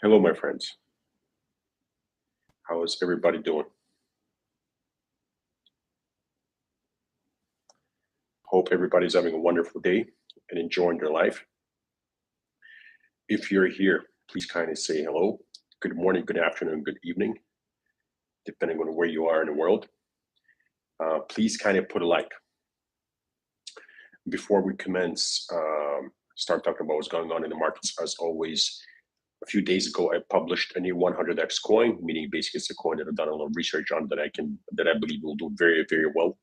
Hello, my friends. How is everybody doing? Hope everybody's having a wonderful day and enjoying their life. If you're here, please kindly say hello. Good morning, good afternoon, good evening, depending on where you are in the world. Please kind of put a like. Before we commence, start talking about what's going on in the markets. As always, a few days ago, I published a new 100x coin, meaning basically it's a coin that I've done a little research on that I believe will do very, very well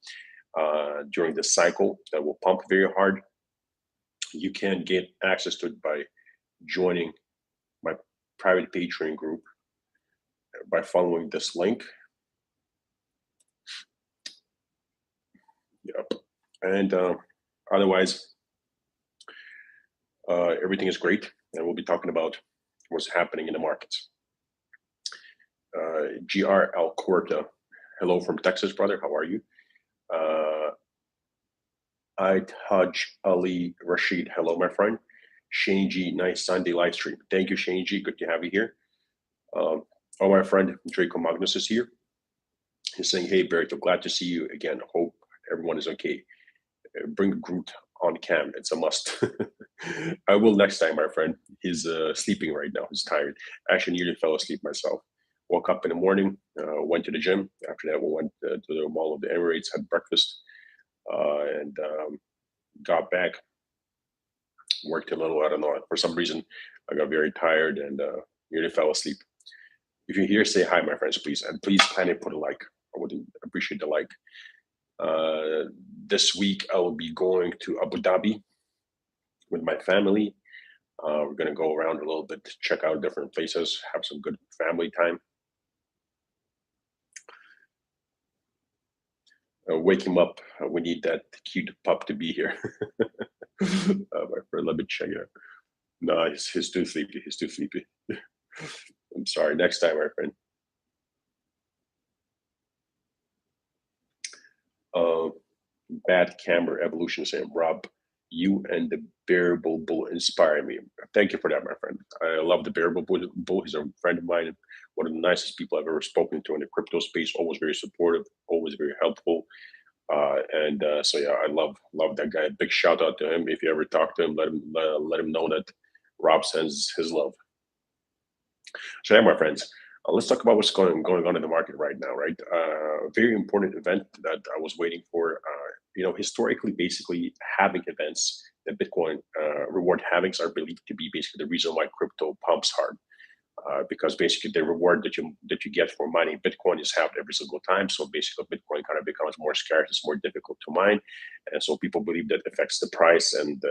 during this cycle that will pump very hard. You can get access to it by joining my private Patreon group by following this link. Yep. And otherwise, everything is great. And we'll be talking about what's happening in the markets. GR Alcorta, hello from Texas, brother. How are you? Haj Ali Rashid, hello, my friend. Shane G, nice Sunday live stream. Thank you, Shane G. Good to have you here. My friend Draco Magnus is here. He's saying, hey, Berto, glad to see you again. Hope everyone is okay. Bring Groot on cam. It's a must. I will next time, my friend. He's sleeping right now. He's tired. Actually, nearly fell asleep myself. Woke up in the morning, went to the gym. After that, we went to the Mall of the Emirates, had breakfast, and got back. Worked a little. I don't know. For some reason, I got very tired and nearly fell asleep. If you're here, say hi, my friends, please. And please kindly put a like. I would appreciate the like. This week, I will be going to Abu Dhabi with my family. We're going to go around a little bit, check out different places, have some good family time. Wake him up. We need that cute pup to be here. My friend, let me check it out. No, he's too sleepy. He's too sleepy. I'm sorry. Next time, my friend. Bad Camera Evolution saying, Rob, you and the Bearable Bull inspire me. Thank you for that, my friend. I love the Bearable Bull. He's a friend of mine, one of the nicest people I've ever spoken to in the crypto space. Always very supportive, always very helpful. So yeah, I love that guy. Big shout out to him. If you ever talk to him, let him know that Rob sends his love. So yeah, my friends, let's talk about what's going on in the market right now. Right, very important event that I was waiting for. Historically, basically, having events that Bitcoin reward havings are believed to be basically the reason why crypto pumps hard. Because basically the reward that you get for mining Bitcoin is halved every single time. So basically, Bitcoin kind of becomes more scarce. It's more difficult to mine, and so people believe that affects the price and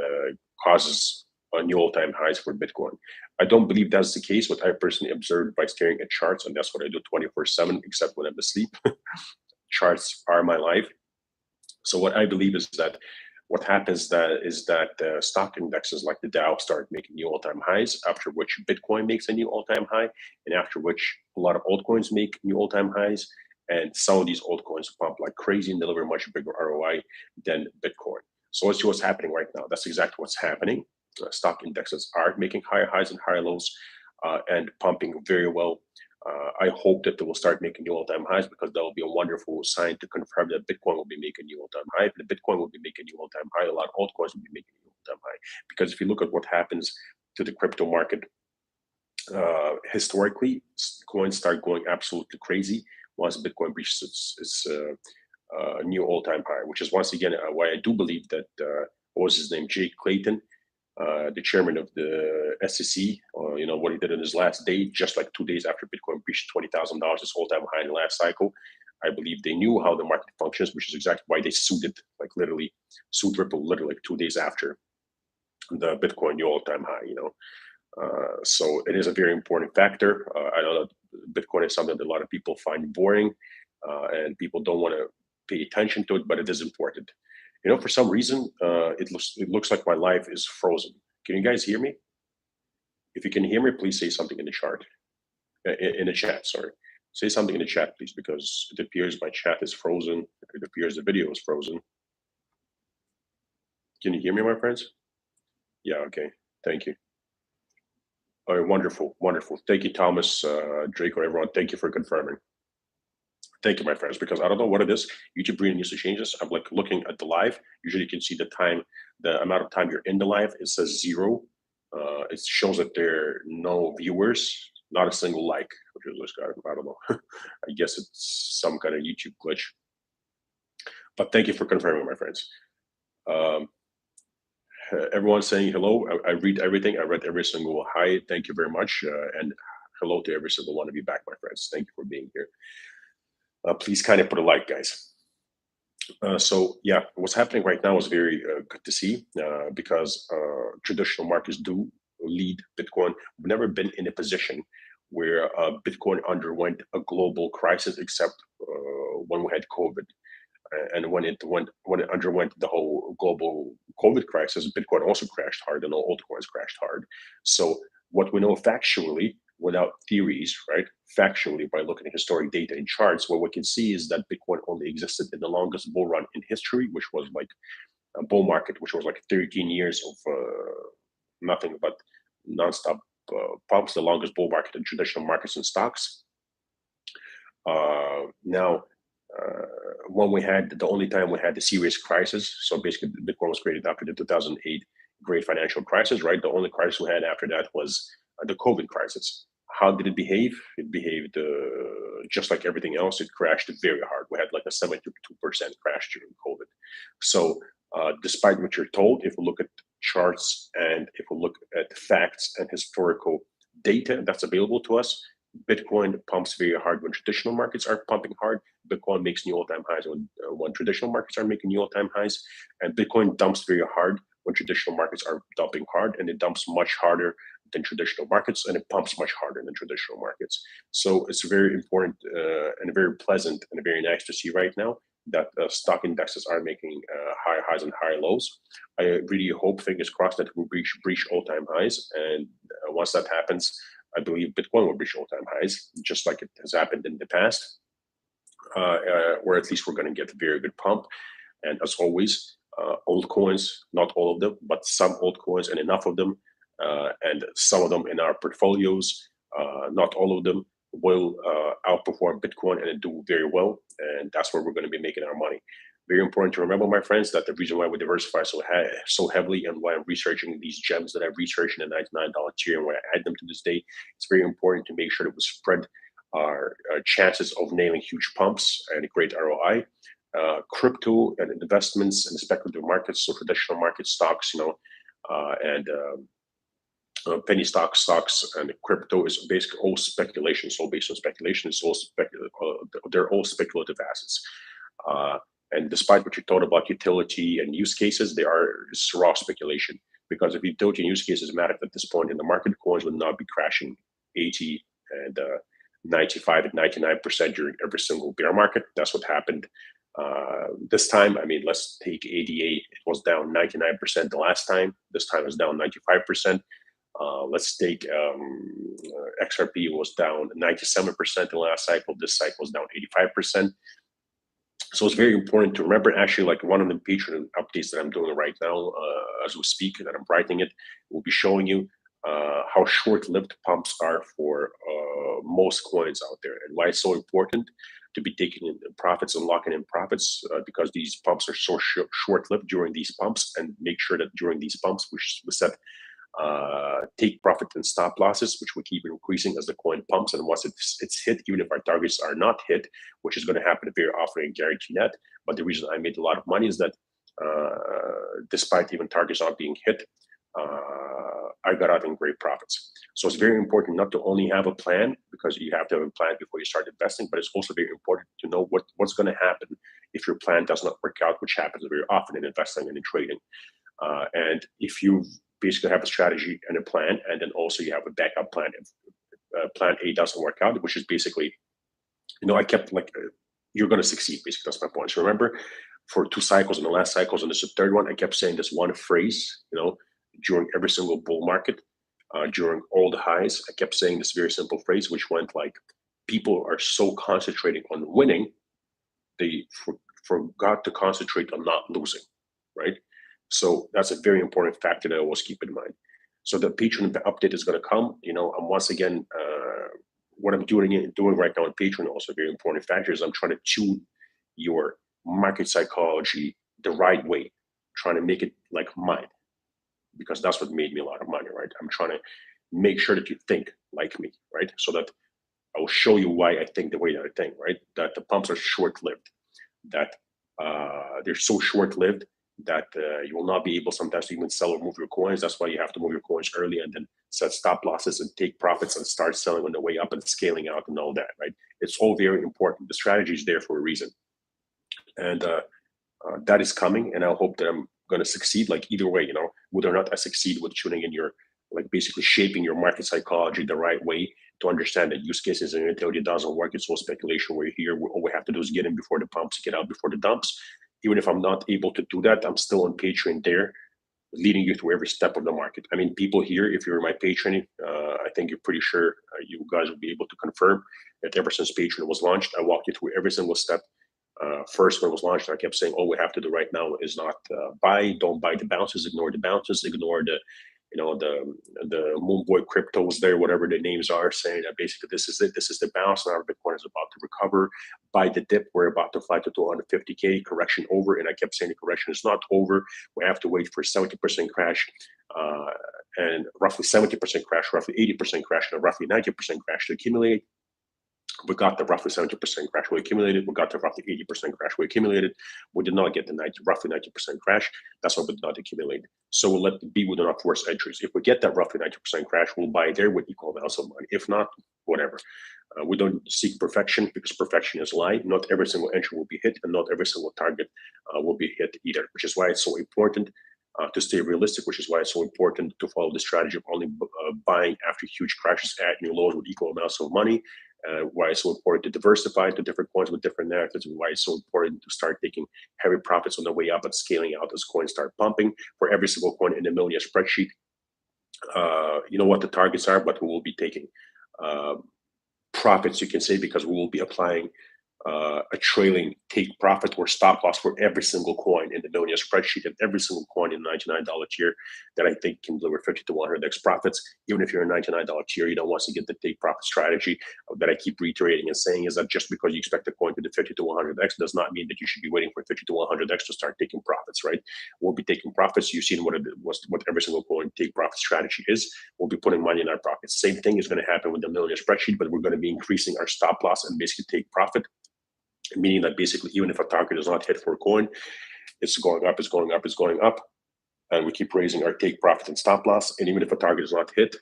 causes new all-time highs for Bitcoin. I don't believe that's the case. What I personally observed by staring at charts, and that's what I do 24/7, except when I'm asleep. Charts are my life. So what I believe is that what happens is that stock indexes like the Dow start making new all-time highs, after which Bitcoin makes a new all-time high, and after which a lot of altcoins make new all-time highs, and some of these altcoins pump like crazy and deliver much bigger ROI than Bitcoin. So let's see what's happening right now. That's exactly what's happening. Stock indexes are making higher highs and higher lows, and pumping very well. I hope that they will start making new all-time highs, because that will be a wonderful sign to confirm that Bitcoin will be making new all-time high. If the Bitcoin will be making new all-time high, a lot of altcoins will be making new all-time high. Because if you look at what happens to the crypto market historically, coins start going absolutely crazy once Bitcoin reaches its new all-time high, which is once again why I do believe that what was his name, Jake Clayton, the chairman of the SEC, what he did in his last day, just like 2 days after Bitcoin reached $20,000, his all-time high in the last cycle. I believe they knew how the market functions, which is exactly why they sued it, like literally sued Ripple literally like 2 days after the Bitcoin new all-time high. So it is a very important factor. I know that Bitcoin is something that a lot of people find boring, and people don't want to pay attention to it, but it is important. For some reason, it looks like my life is frozen. Can you guys hear me? If you can hear me, please say something in the chart, in the chat. Sorry, say something in the chat, please, because it appears my chat is frozen. It appears the video is frozen. Can you hear me, my friends? Yeah. Okay. Thank you. All right, wonderful, wonderful. Thank you, Thomas, Draco, everyone. Thank you for confirming. Thank you, my friends, because I don't know what it is. YouTube really needs to change this. I'm like looking at the live. Usually you can see the time, the amount of time you're in the live. It says zero. It shows that there are no viewers, not a single like, which is just, I don't know. I guess it's some kind of YouTube glitch. But thank you for confirming, my friends. Um, everyone saying hello. I read everything. I read every single hi. Thank you very much. And hello to every single one of you back, my friends. Thank you for being here. Please kind of put a like, guys. So yeah, what's happening right now is very good to see because traditional markets do lead Bitcoin. We've never been in a position where Bitcoin underwent a global crisis, except when we had COVID. And when it underwent the whole global COVID crisis, Bitcoin also crashed hard, and all altcoins crashed hard. So what we know factually, without theories, right? Factually, by looking at historic data and charts, what we can see is that Bitcoin only existed in the longest bull run in history, which was like a bull market, which was like 13 years of nothing but nonstop pumps, the longest bull market in traditional markets and stocks. Now, when we had the only time we had the serious crisis, so basically Bitcoin was created after the 2008 great financial crisis, right? The only crisis we had after that was the COVID crisis. How did it behave? It behaved just like everything else. It crashed very hard. We had like a 72% crash during COVID. So, despite what you're told, if we look at charts and if we look at facts and historical data that's available to us, Bitcoin pumps very hard when traditional markets are pumping hard. Bitcoin makes new all-time highs when traditional markets are making new all-time highs, and Bitcoin dumps very hard when traditional markets are dumping hard, and it dumps much harder than traditional markets, and it pumps much harder than traditional markets. So it's very important and very pleasant and very nice to see right now that stock indexes are making higher highs and higher lows. I really hope, fingers crossed, that we breach all-time highs, and once that happens, I believe Bitcoin will reach all-time highs, just like it has happened in the past, or at least we're going to get a very good pump. And as always, altcoins, not all of them, but some altcoins and enough of them, and some of them in our portfolios, not all of them, will outperform Bitcoin and do very well. And that's where we're going to be making our money. Very important to remember, my friends, that the reason why we diversify so heavily and why I'm researching these gems that I've researched in the $99 tier and why I add them to this day, it's very important to make sure that we spread our chances of nailing huge pumps and a great ROI. Crypto and investments in the speculative markets, so traditional market stocks, and penny stocks, and crypto is basically all speculation. So based on speculation, it's all they're all speculative assets. And despite what you're told about utility and use cases, they are raw speculation. Because if utility and use cases mattered at this point in the market, coins would not be crashing 80 and 95 and 99% during every single bear market. That's what happened this time. I mean, let's take ADA. It was down 99% the last time. This time it's down 95%. Let's take XRP was down 97% the last cycle. This cycle was down 85%. So it's very important to remember. Actually, like one of the Patreon updates that I'm doing right now, as we speak, that I'm writing it, will be showing you how short-lived pumps are for most coins out there, and why it's so important to be taking in profits and locking in profits, because these pumps are so short-lived during these pumps, and make sure that during these pumps we set take profit and stop losses, which will keep increasing as the coin pumps. And once it's hit, even if our targets are not hit, which is going to happen very often in guarantee net. But the reason I made a lot of money is that despite even targets not being hit, I got out in great profits. So it's very important not to only have a plan, because you have to have a plan before you start investing, but it's also very important to know what's going to happen if your plan does not work out, which happens very often in investing and in trading. And if you basically have a strategy and a plan, and then also you have a backup plan if plan A doesn't work out, which is basically, I kept you're going to succeed. Basically, that's my point. So remember, for 2 cycles and the last cycles, and this is the 3rd one, I kept saying this one phrase, during every single bull market, during all the highs, I kept saying this very simple phrase, which went like, people are so concentrating on winning, they forgot to concentrate on not losing, right? So that's a very important factor that I always keep in mind. So the Patreon update is going to come. And once again, what I'm doing right now on Patreon, also a very important factor, is I'm trying to tune your market psychology the right way, trying to make it like mine, because that's what made me a lot of money, right? I'm trying to make sure that you think like me, right? So that I will show you why I think the way that I think, right? That the pumps are short-lived, that they're so short-lived that you will not be able sometimes to even sell or move your coins. That's why you have to move your coins early and then set stop losses and take profits and start selling on the way up and scaling out and all that, right? It's all very important. The strategy is there for a reason. And that is coming, and I hope that I'm going to succeed. Like either way, whether or not I succeed with tuning in your, like basically shaping your market psychology the right way to understand that use cases and utility doesn't work. It's all speculation. We're here. All we have to do is get in before the pumps, get out before the dumps. Even if I'm not able to do that, I'm still on Patreon there, leading you through every step of the market. I mean, people here, if you're my patron, I think you're pretty sure you guys will be able to confirm that ever since Patreon was launched, I walked you through every single step. First, when it was launched, I kept saying, all we have to do right now is not don't buy the bounces, ignore the bounces, ignore the Moonboy cryptos there, whatever the names are, saying that basically this is it, this is the bounce, now Bitcoin is about to recover. Buy the dip, we're about to fly to 250K, correction over. And I kept saying the correction is not over. We have to wait for 70% crash, and roughly 70% crash, roughly 80% crash, and roughly 90% crash to accumulate. We got the roughly 70% crash we accumulated. We got the roughly 80% crash we accumulated. We did not get the roughly 90% crash. That's why we did not accumulate. So we'll let it be within our force entries. If we get that roughly 90% crash, we'll buy there with equal amounts of money. If not, whatever. We don't seek perfection, because perfection is a lie. Not every single entry will be hit, and not every single target will be hit either, which is why it's so important to stay realistic, which is why it's so important to follow the strategy of only buying after huge crashes at new lows with equal amounts of money. Why it's so important to diversify to different coins with different narratives, and why it's so important to start taking heavy profits on the way up and scaling out as coins start pumping. For every single coin in the Millionaire spreadsheet, you know what the targets are, but we will be taking profits, you can say, because we will be applying a trailing take profit or stop loss for every single coin in the Millionaire spreadsheet, and every single coin in the $99 tier that I think can deliver 50 to 100x profits. Even if you're a $99 tier, you don't want to get the take profit strategy that I keep reiterating and saying, is that just because you expect the coin to do 50 to 100x does not mean that you should be waiting for 50 to 100x to start taking profits, right? We'll be taking profits. You've seen what every single coin take profit strategy is. We'll be putting money in our pockets. Same thing is going to happen with the Millionaire spreadsheet, but we're going to be increasing our stop loss and basically take profit, meaning that basically even if a target is not hit for a coin, it's going up, it's going up, it's going up, and we keep raising our take profit and stop loss. And even if a target is not hit,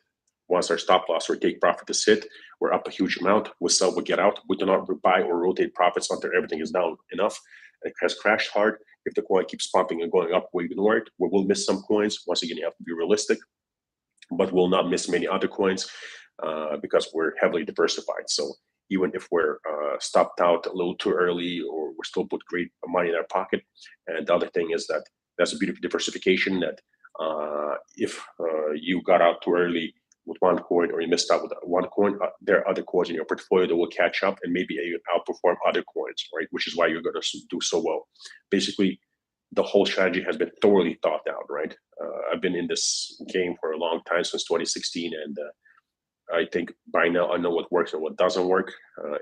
once our stop loss or take profit is hit, we're up a huge amount. We sell, we get out. We do not buy or rotate profits until everything is down enough. It has crashed hard. If the coin keeps pumping and going up, we ignore it. We will miss some coins. Once again, you have to be realistic, but we'll not miss many other coins because we're heavily diversified. So even if we're stopped out a little too early, or we're still put great money in our pocket. And the other thing is that that's a beautiful diversification, that if you got out too early with one coin, or you missed out with one coin, there are other coins in your portfolio that will catch up and maybe you outperform other coins, right? Which is why you're going to do so well. Basically, the whole strategy has been thoroughly thought out, right? I've been in this game for a long time, since 2016, and I think by now I know what works and what doesn't work,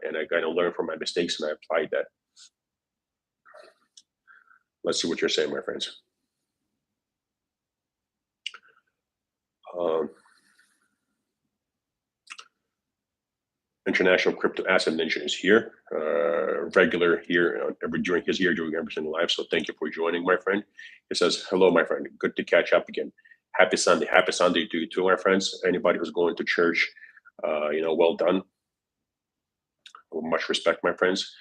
and I kind of learn from my mistakes, and I applied that. Let's see what you're saying, my friends. International Crypto Asset Ninja is here, regular here during every single live. So thank you for joining, my friend. It says, hello, my friend. Good to catch up again. Happy Sunday. Happy Sunday to you too, my friends. Anybody who's going to church, well done. Much respect, my friends.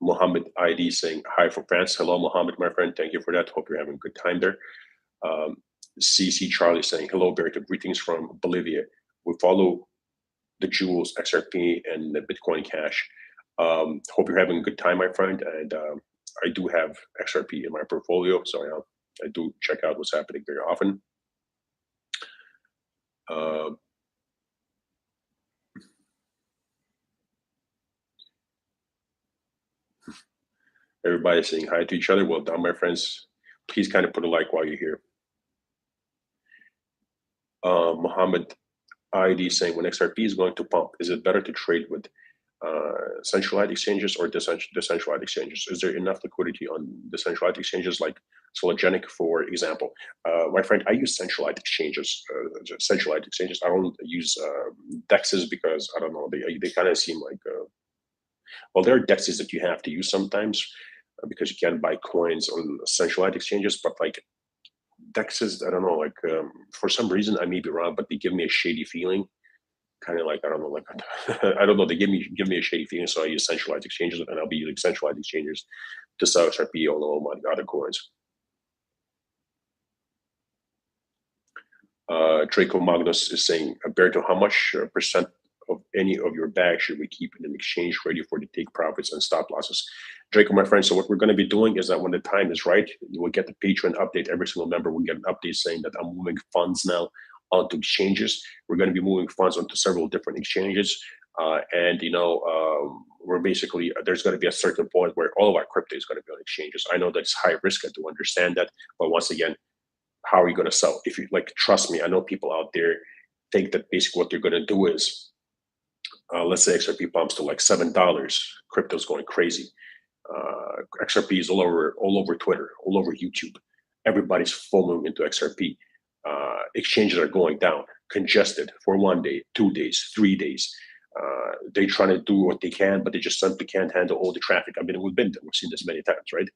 Mohammed ID saying hi from France. Hello, Mohammed, my friend. Thank you for that. Hope you're having a good time there. CC Charlie saying hello, Berto. Greetings from Bolivia. We follow the Jewels, XRP, and the Bitcoin Cash. Hope you're having a good time, my friend. And I do have XRP in my portfolio, so I do check out what's happening very often. Everybody's saying hi to each other. Well done, my friends. Please kind of put a like while you're here. Mohammed ID saying, when XRP is going to pump, is it better to trade with centralized exchanges or decentralized exchanges? Is there enough liquidity on decentralized exchanges like Sologenic, for example? My friend, I use centralized exchanges. Centralized exchanges. I don't use dexes because I don't know. They kind of seem like well, there are dexes that you have to use sometimes because you can't buy coins on centralized exchanges, but like dexes, I don't know. Like for some reason, I may be wrong, but they give me a shady feeling, kind of like I don't know, like I don't know. They give me a shady feeling, so I use centralized exchanges, and I'll be using centralized exchanges to sell XRP on all my other coins. Draco Magnus is saying, Alberto, how much percent of any of your bag should we keep in an exchange ready for the take profits and stop losses? Draco, my friend, so what we're going to be doing is that when the time is right, you will get the Patreon update. Every single member will get an update saying that I'm moving funds now onto exchanges. We're going to be moving funds onto several different exchanges. And, we're basically, there's going to be a certain point where all of our crypto is going to be on exchanges. I know that's high risk. I do understand that. But once again, how are you going to sell? If you like, trust me, I know people out there think that basically what they're going to do is, let's say XRP pumps to like $7, crypto's going crazy. XRP is all over Twitter, all over YouTube. Everybody's foaming into XRP. Exchanges are going down, congested for 1 day, 2 days, 3 days. They're trying to do what they can, but they just simply can't handle all the traffic. I mean, we've seen this many times, right?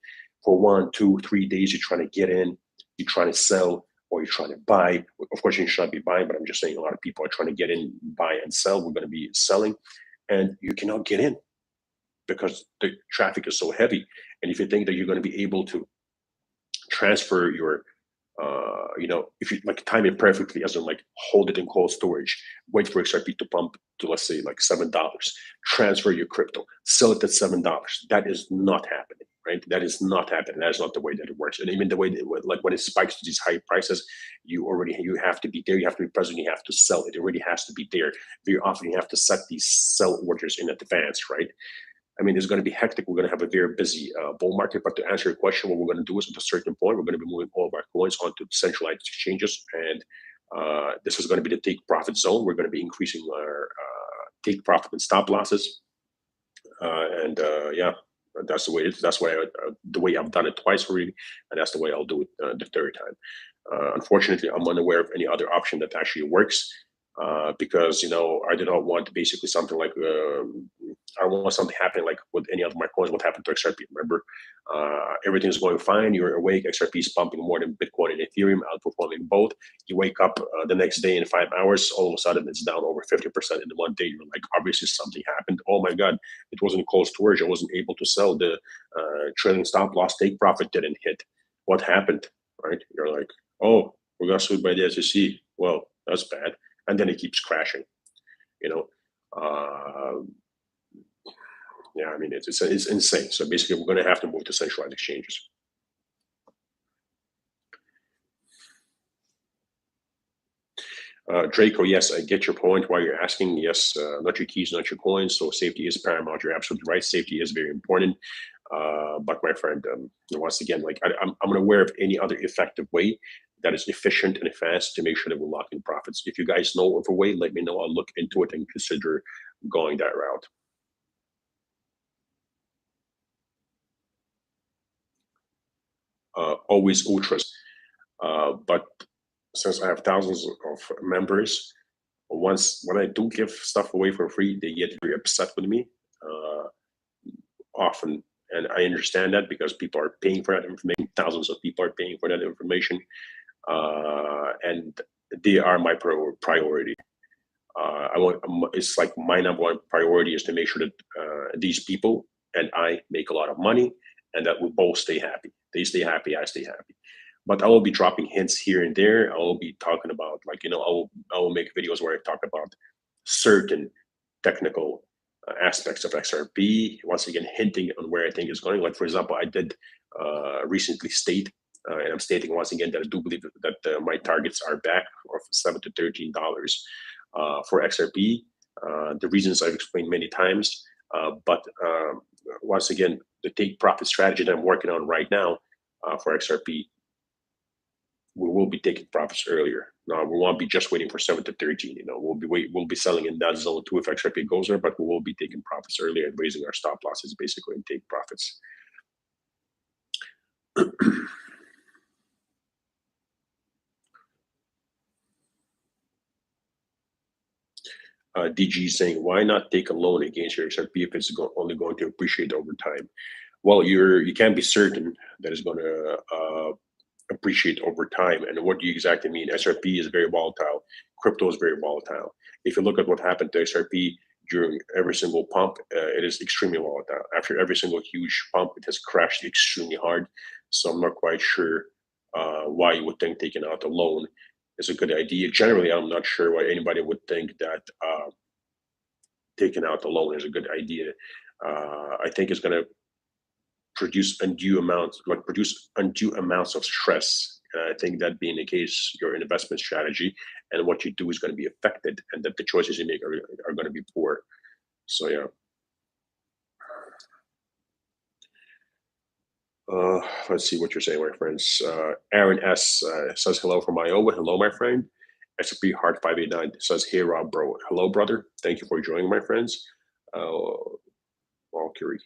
For 1, 2, 3 days, you're trying to get in, you're trying to sell, or you're trying to buy. Of course, you should not be buying, but I'm just saying a lot of people are trying to get in, buy, and sell. We're going to be selling, and you cannot get in because the traffic is so heavy. And if you think that you're going to be able to transfer your if you like time it perfectly, as in like hold it in cold storage, wait for XRP to pump to, let's say, like $7, transfer your crypto, sell it at $7. That is not happening, right? That is not happening. That is not the way that it works. And even the way that, like when it spikes to these high prices, you have to be there, you have to be present, you have to sell it. It already has to be there. Very often you have to set these sell orders in advance, right? I mean, it's going to be hectic. We're going to have a very busy bull market. But to answer your question, what we're going to do is at a certain point, we're going to be moving all of our coins onto centralized exchanges. And this is going to be the take profit zone. We're going to be increasing our take profit and stop losses. Yeah, that's the way it is. That's the way I've done it twice already. And that's the way I'll do it the third time. Unfortunately, I'm unaware of any other option that actually works. Because I do not want basically something like I don't want something happening like with any of my coins. What happened to XRP? Remember, everything's going fine. You're awake. XRP is pumping more than Bitcoin and Ethereum, outperforming both. You wake up the next day in 5 hours. All of a sudden, it's down over 50% in the 1 day. You're like, obviously something happened. Oh my God, it wasn't cold storage. I wasn't able to sell. The trailing stop loss take profit didn't hit. What happened? Right? You're like, oh, we got sued by the SEC. Well, that's bad. And then it keeps crashing. Uh, yeah, I mean it's insane. So basically, we're going to have to move to centralized exchanges. Draco, yes, I get your point. Why you're asking? Yes, not your keys, not your coins. So safety is paramount. You're absolutely right. Safety is very important. But my friend, once again, like I'm unaware of any other effective way that is efficient and fast to make sure that we're locking profits. If you guys know of a way, let me know. I'll look into it and consider going that route. Always ultras. But since I have thousands of members, when I do give stuff away for free, they get very upset with me often. And I understand that because people are paying for that information. Thousands of people are paying for that information. And they are my priority. It's like my number one priority is to make sure that these people and I make a lot of money and that we both stay happy. They stay happy, I stay happy. But I will be dropping hints here and there. I will be talking about I will make videos where I talk about certain technical aspects of XRP. Once again, hinting on where I think it's going. Like for example, I did recently state, and I'm stating once again that I do believe that my targets are back of $7 to $13 for XRP. The reasons I've explained many times, but once again, the take profit strategy that I'm working on right now for XRP, we will be taking profits earlier. No, we won't be just waiting for 7 to 13. We'll be selling in that zone too if XRP goes there, but we will be taking profits earlier and raising our stop losses basically and take profits. DG saying, why not take a loan against your XRP if it's only going to appreciate over time? Well, you can't be certain that it's going to appreciate over time. And what do you exactly mean? XRP is very volatile. Crypto is very volatile. If you look at what happened to XRP during every single pump, it is extremely volatile. After every single huge pump, it has crashed extremely hard. So I'm not quite sure why you would think taking out a loan is a good idea. Generally, I'm not sure why anybody would think that taking out a loan is a good idea. I think it's going to produce undue amounts of stress. I think that being the case, your investment strategy and what you do is going to be affected, and that the choices you make are going to be poor. So yeah. Let's see what you're saying, my friends. Aaron S says hello from Iowa. Hello, my friend. SP Heart 589 says, hey, Rob, bro. Hello, brother. Thank you for joining, my friends. Valkyrie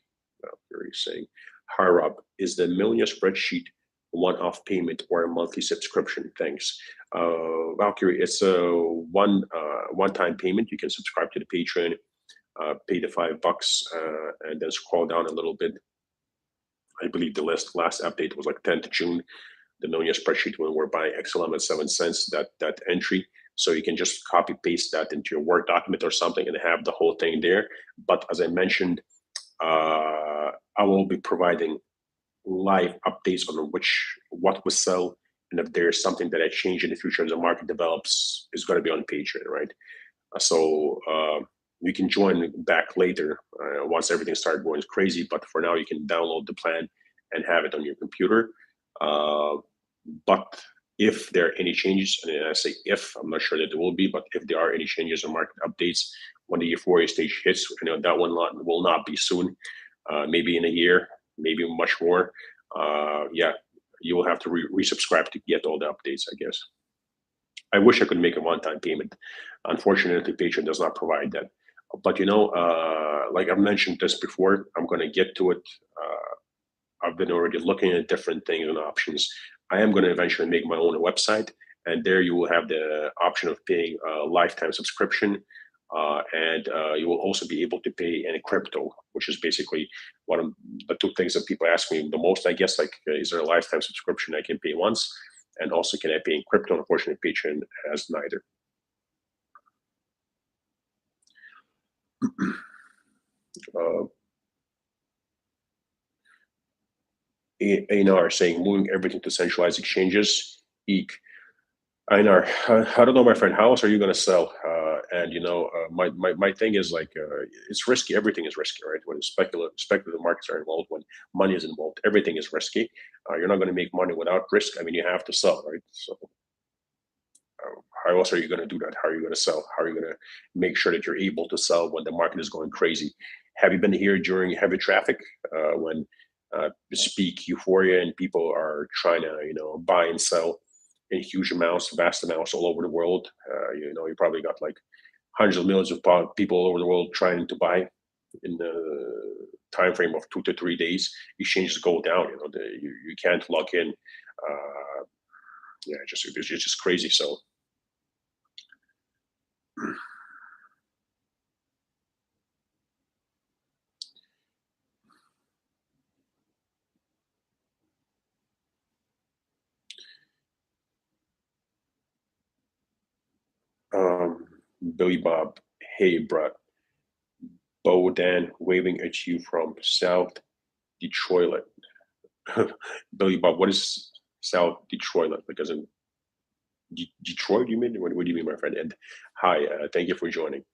saying, hi, Rob. Is the Millionaire spreadsheet a one-off payment or a monthly subscription? Thanks. Valkyrie, it's a one-time payment. You can subscribe to the Patreon, pay the $5, and then scroll down a little bit. I believe the last update was like 10th June. The Millionaire spreadsheet when we're buying XLM at 7 cents, that entry. So you can just copy paste that into your Word document or something and have the whole thing there. But as I mentioned, I will be providing live updates on what we sell, and if there's something that I change in the future as the market develops, is going to be on Patreon, right? So you can join back later once everything started going crazy. But for now, you can download the plan and have it on your computer. But if there are any changes, and I say if, I'm not sure that there will be, but if there are any changes or market updates when the euphoria stage hits, that one will not be soon. Maybe in a year, maybe much more. Yeah, you will have to resubscribe to get all the updates, I guess. I wish I could make a one-time payment. Unfortunately, Patreon does not provide that. But like I've mentioned this before, I'm going to get to it. I've been already looking at different things and options. I am going to eventually make my own website, and there you will have the option of paying a lifetime subscription, and you will also be able to pay in crypto, which is basically the two things that people ask me the most, I guess. Like, is there a lifetime subscription I can pay once, and also can I pay in crypto? Unfortunately, Patreon has neither. Einar saying moving everything to centralized exchanges. Eek. Einar, I don't know, my friend. How else are you going to sell? My thing is like it's risky. Everything is risky, right? When speculative markets are involved, when money is involved, everything is risky. You're not going to make money without risk. I mean, you have to sell, right? So how else are you going to do that? How are you going to sell? How are you going to make sure that you're able to sell when the market is going crazy? Have you been here during heavy traffic when speak euphoria and people are trying to buy and sell in huge amounts, vast amounts all over the world? You probably got like hundreds of millions of people all over the world trying to buy in the time frame of 2 to 3 days. Exchanges go down. You can't lock in. It's just crazy. So. Billy Bob, hey, bruh. Bo Dan waving at you from South Detroit. Billy Bob, what is South Detroit? Because in Detroit, you mean? What do you mean, my friend? And hi, thank you for joining.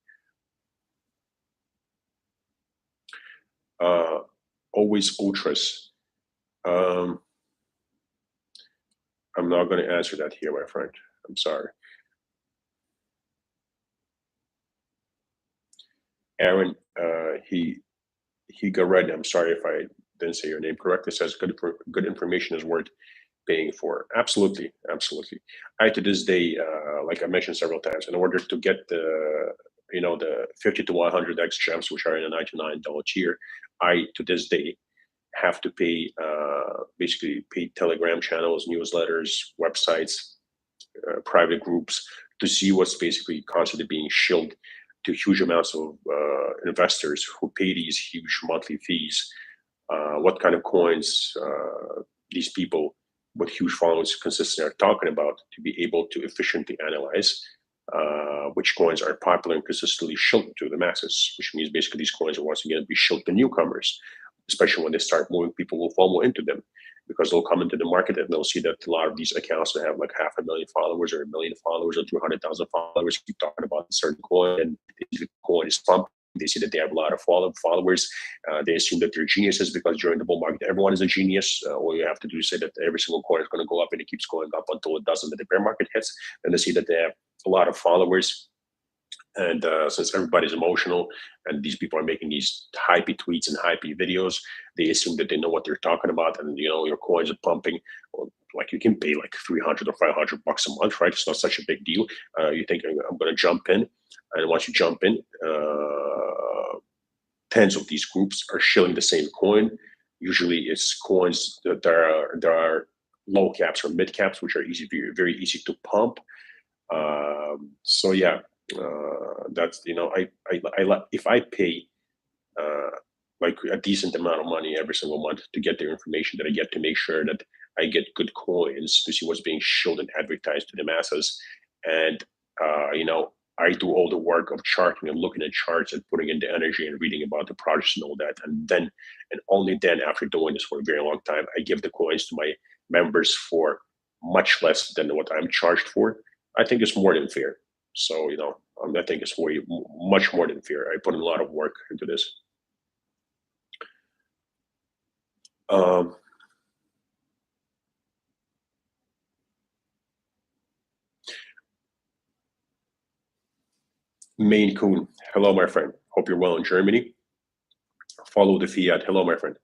Always ultras. I'm not going to answer that here, my friend. I'm sorry. Aaron, he got ready. I'm sorry if I didn't say your name correctly. Says good information is worth paying for. Absolutely, absolutely. I to this day, like I mentioned several times, in order to get the 50 to 100 X gems, which are in a $99 tier, I to this day have to pay basically pay Telegram channels, newsletters, websites, private groups to see what's basically constantly being shilled to huge amounts of investors who pay these huge monthly fees. What kind of coins these people with huge followings consistently are talking about to be able to efficiently analyze which coins are popular and consistently shilled to the masses, which means basically these coins are once again be shilled to newcomers, especially when they start moving, people will FOMO into them because they'll come into the market and they'll see that a lot of these accounts that have like 500,000 followers or 1 million followers or 200,000 followers keep talking about a certain coin and the coin is pumped. They see that they have a lot of followers. They assume that they're geniuses because during the bull market, everyone is a genius. All you have to do is say that every single coin is going to go up and it keeps going up until it doesn't, and the bear market hits. And they see that they have a lot of followers. And since everybody's emotional and these people are making these hypey tweets and hypey videos, they assume that they know what they're talking about. And, your coins are pumping. Well, like you can pay like 300 or 500 bucks a month, right? It's not such a big deal. You think I'm going to jump in. And once you jump in, tens of these groups are shilling the same coin. Usually it's coins that there are low caps or mid caps, which are very, very easy to pump. So yeah, that's if I pay like a decent amount of money every single month to get their information, that I get to make sure that I get good coins to see what's being shown and advertised to the masses, and I do all the work of charting and looking at charts and putting in the energy and reading about the projects and all that, and only then, after doing this for a very long time, I give the coins to my members for much less than what I'm charged for. I think it's more than fair. So I think it's way much more than fair. I put in a lot of work into this. Um, Maine Coon, hello, my friend. Hope you're well in Germany. Follow the fiat. Hello, my friend.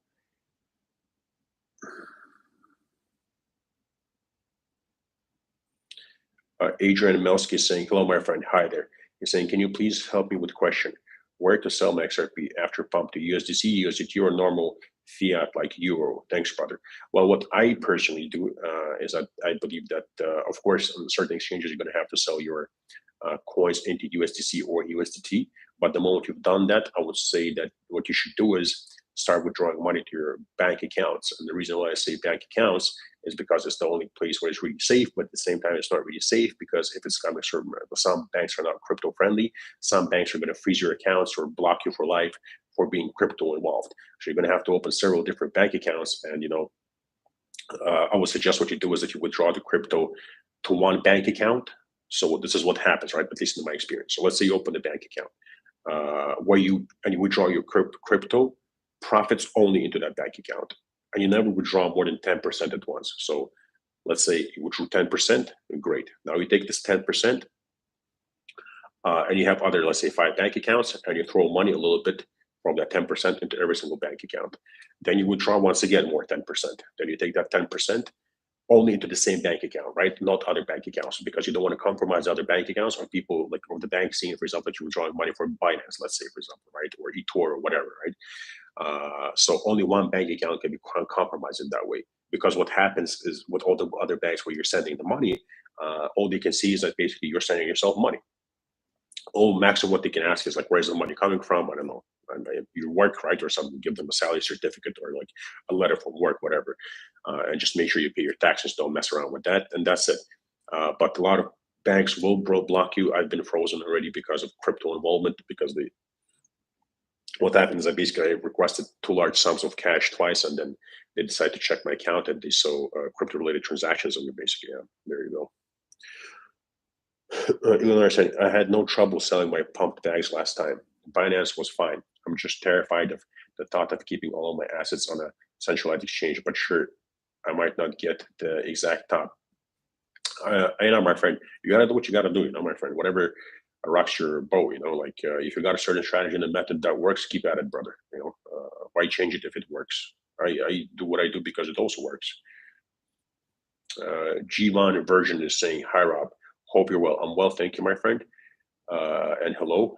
Adrian Melsky is saying, hello, my friend. Hi there. He's saying, can you please help me with a question? Where to sell my XRP after pump to USDC, USDT, or normal fiat like euro? Thanks, brother. Well, what I personally do is that I believe that, of course, on certain exchanges, you're going to have to sell your coins into USDC or USDT. But the moment you've done that, I would say that what you should do is start withdrawing money to your bank accounts. And the reason why I say bank accounts is because it's the only place where it's really safe, but at the same time, it's not really safe because if it's coming from some banks are not crypto friendly, some banks are going to freeze your accounts or block you for life for being crypto involved. So you're going to have to open several different bank accounts. And, I would suggest what you do is that you withdraw the crypto to one bank account. So this is what happens, right? At least in my experience. So let's say you open a bank account where you withdraw your crypto profits only into that bank account, and you never withdraw more than 10% at once. So let's say you withdrew 10%, great. Now you take this 10%, and you have other, let's say, 5 bank accounts, and you throw money a little bit from that 10% into every single bank account. Then you withdraw once again more 10%. Then you take that 10% only into the same bank account, right? Not other bank accounts, because you don't want to compromise other bank accounts or people like of the bank seeing, for example, that you're withdrawing money from Binance, let's say, for example, right? Or eToro or whatever, right? So only one bank account can be compromised in that way. Because what happens is with all the other banks where you're sending the money, all they can see is that basically you're sending yourself money. All max of what they can ask is like, where's the money coming from? I don't know. And you work, right, or something, give them a salary certificate or like a letter from work, whatever, and just make sure you pay your taxes. Don't mess around with that, and that's it. But a lot of banks will block you. I've been frozen already because of crypto involvement, because what happens is I basically requested too large sums of cash twice, and then they decide to check my account and they saw crypto related transactions, and basically, yeah, there you go. Eleanor said, I had no trouble selling my pumped bags last time. Binance was fine. I'm just terrified of the thought of keeping all of my assets on a centralized exchange, but sure, I might not get the exact top. My friend, you gotta do what you gotta do, my friend. Whatever rocks your boat, like if you got a certain strategy and a method that works, keep at it, brother. Why change it if it works? I do what I do because it also works. G1 version is saying, "Hi Rob, hope you're well." I'm well, thank you, my friend. And hello.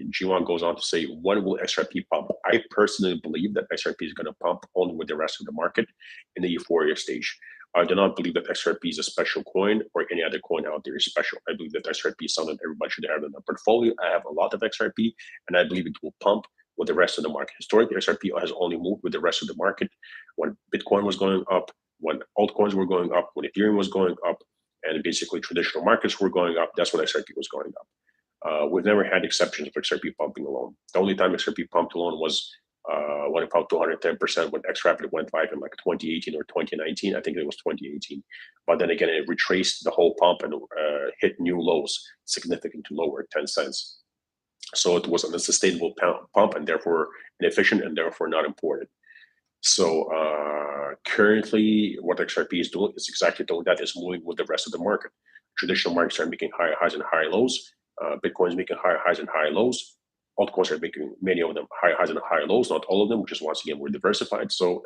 G1 goes on to say, when will XRP pump? I personally believe that XRP is going to pump only with the rest of the market in the euphoria stage. I do not believe that XRP is a special coin or any other coin out there is special. I believe that XRP is something everybody should have in their portfolio. I have a lot of XRP, and I believe it will pump with the rest of the market. Historically, XRP has only moved with the rest of the market when Bitcoin was going up, when altcoins were going up, when Ethereum was going up, and basically traditional markets were going up. That's when XRP was going up. We've never had exceptions of XRP pumping alone. The only time XRP pumped alone was when it pumped 210% when XRapid went live in like 2018 or 2019. I think it was 2018. But then again, it retraced the whole pump and hit new lows, significantly lower, 10 cents. So it was an unsustainable pump and therefore inefficient and therefore not important. So currently, what XRP is doing is exactly doing that, is moving with the rest of the market. Traditional markets are making higher highs and higher lows. Bitcoin is making higher highs and higher lows. Altcoins are making many of them higher highs and higher lows, not all of them, which is once again, we're diversified. So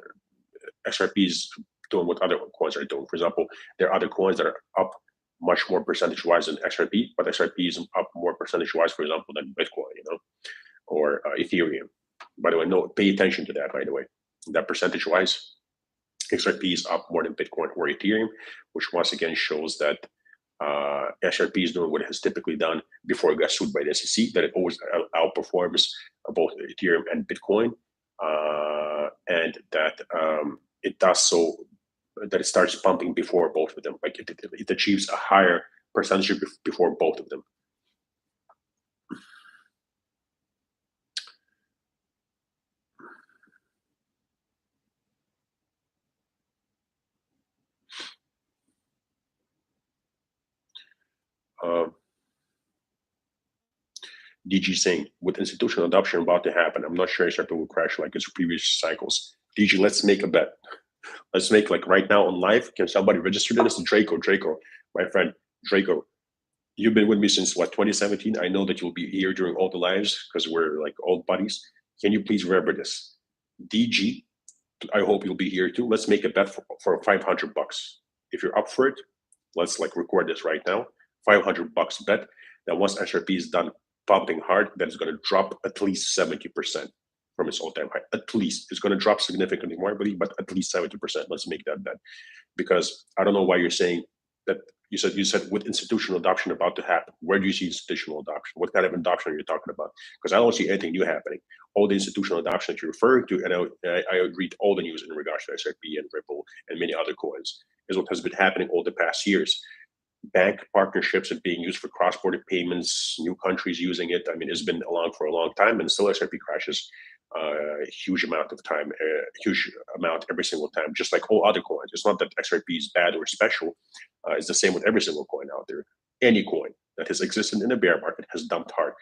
XRP is doing what other coins are doing. For example, there are other coins that are up much more percentage-wise than XRP, but XRP is up more percentage-wise, for example, than Bitcoin, or Ethereum. By the way, no, pay attention to that, by the way. That percentage-wise, XRP is up more than Bitcoin or Ethereum, which once again shows that XRP is doing what it has typically done before it got sued by the SEC, that it always outperforms both Ethereum and Bitcoin, and that it does so, that it starts pumping before both of them. Like it achieves a higher percentage before both of them. DG saying, with institutional adoption about to happen, I'm not sure XRP will crash like its previous cycles. DG, let's make a bet. Let's make, like, right now on live. Can somebody register this? Draco, my friend, Draco. You've been with me since what, 2017? I know that you'll be here during all the lives because we're like old buddies. Can you please remember this? DG, I hope you'll be here too. Let's make a bet for 500 bucks. If you're up for it, let's like record this right now. 500 bucks bet that once XRP is done pumping hard, that it's going to drop at least 70% from its all-time high. At least it's going to drop significantly more, but at least 70%. Let's make that bet, because I don't know why you're saying that. You said with institutional adoption about to happen. Where do you see institutional adoption? What kind of adoption are you talking about? Because I don't see anything new happening. All the institutional adoption that you're referring to, and I read all the news in regards to XRP and Ripple and many other coins, is what has been happening all the past years. Bank partnerships are being used for cross-border payments, new countries using it. I mean, it's been along for a long time, and still XRP crashes a huge amount of time, a huge amount every single time, just like all other coins. It's not that XRP is bad or special. It's the same with every single coin out there. Any coin that has existed in a bear market has dumped hard.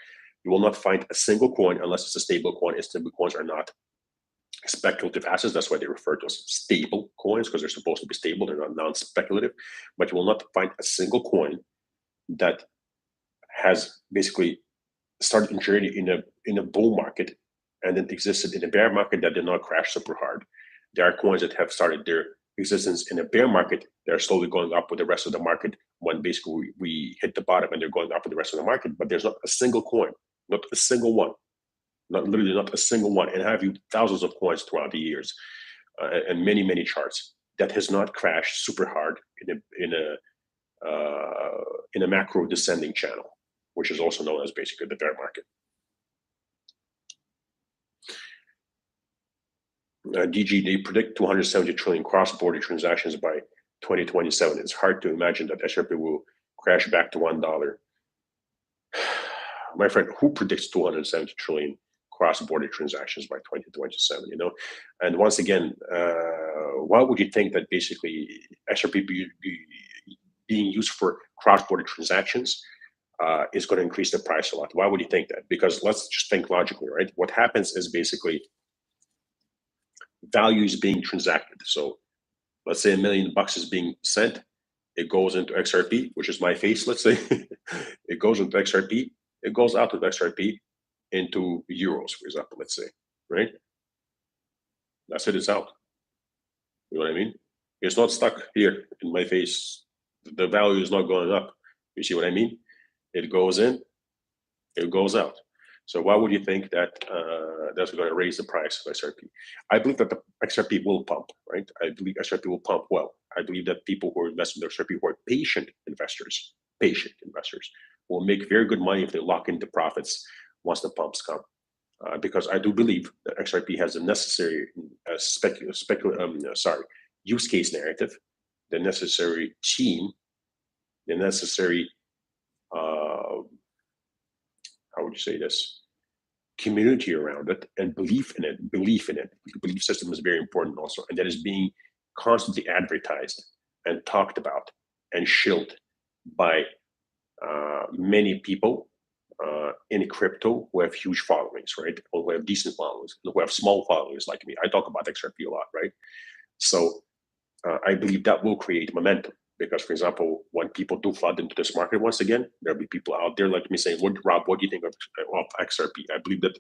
You will not find a single coin unless it's a stable coin, and stable coins are not speculative assets. That's why they refer to as stable coins, because they're supposed to be stable. They're not non-speculative. But you will not find a single coin that has basically started a journey in a bull market and then existed in a bear market that did not crash super hard. There are coins that have started their existence in a bear market. They're slowly going up with the rest of the market when basically we hit the bottom, and they're going up with the rest of the market. But there's not a single coin, not a single one, not a single one, and I have viewed thousands of coins throughout the years, and many charts, that has not crashed super hard in a macro descending channel, which is also known as basically the bear market. DG, they predict 270 trillion cross-border transactions by 2027. It's hard to imagine that XRP will crash back to $1. My friend, who predicts 270 trillion cross-border transactions by 2027? And once again, why would you think that basically XRP being used for cross-border transactions is going to increase the price a lot? Why would you think that? Because let's just think logically, right? What happens is basically value is being transacted. So let's say $1 million is being sent. It goes into XRP, which is my face, let's say. It goes into XRP. It goes out of XRP into euros, for example, let's say, right? That's it, it's out. You know what I mean? It's not stuck here in my face. The value is not going up. You see what I mean? It goes in, it goes out. So why would you think that that's going to raise the price of XRP? I believe that the XRP will pump, right? I believe XRP will pump well. I believe that people who are investing in XRP, who are patient investors, will make very good money if they lock into profits once the pumps come. Because I do believe that XRP has the necessary use case narrative, the necessary team, the necessary how would you say this, community around it, and belief in it. The belief system is very important also, and that is being constantly advertised and talked about and shilled by many people in crypto who have huge followings, right? Or who have decent followings, who have small followings like me. I talk about XRP a lot, right? So I believe that will create momentum because, for example, when people do flood into this market once again, there'll be people out there like me saying, Rob, what do you think of XRP? I believe that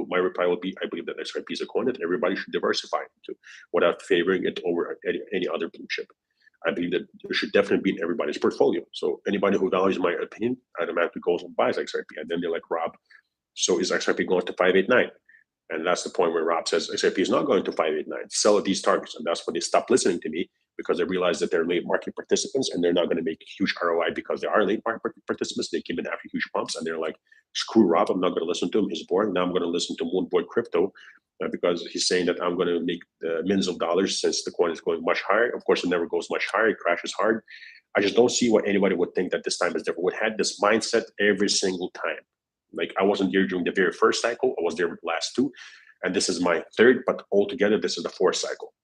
my reply will be, I believe that XRP is a coin that everybody should diversify into without favoring it over any other blue chip. I believe that there should definitely be in everybody's portfolio. So anybody who values my opinion automatically goes and buys XRP. And then they're like, Rob, so is XRP going to 589? And that's the point where Rob says XRP is not going to 589. Sell at these targets. And that's when they stop listening to me because they realize that they're late market participants and they're not going to make huge ROI because they are late market participants. They came in after huge pumps and they're like, screw Rob, I'm not going to listen to him. He's boring. Now I'm going to listen to Moonboy Crypto because he's saying that I'm going to make millions of dollars since the coin is going much higher. Of course, it never goes much higher. It crashes hard. I just don't see why anybody would think that this time is different. We had this mindset every single time. Like I wasn't there during the very first cycle. I was there with the last two. And this is my third, but altogether, this is the fourth cycle.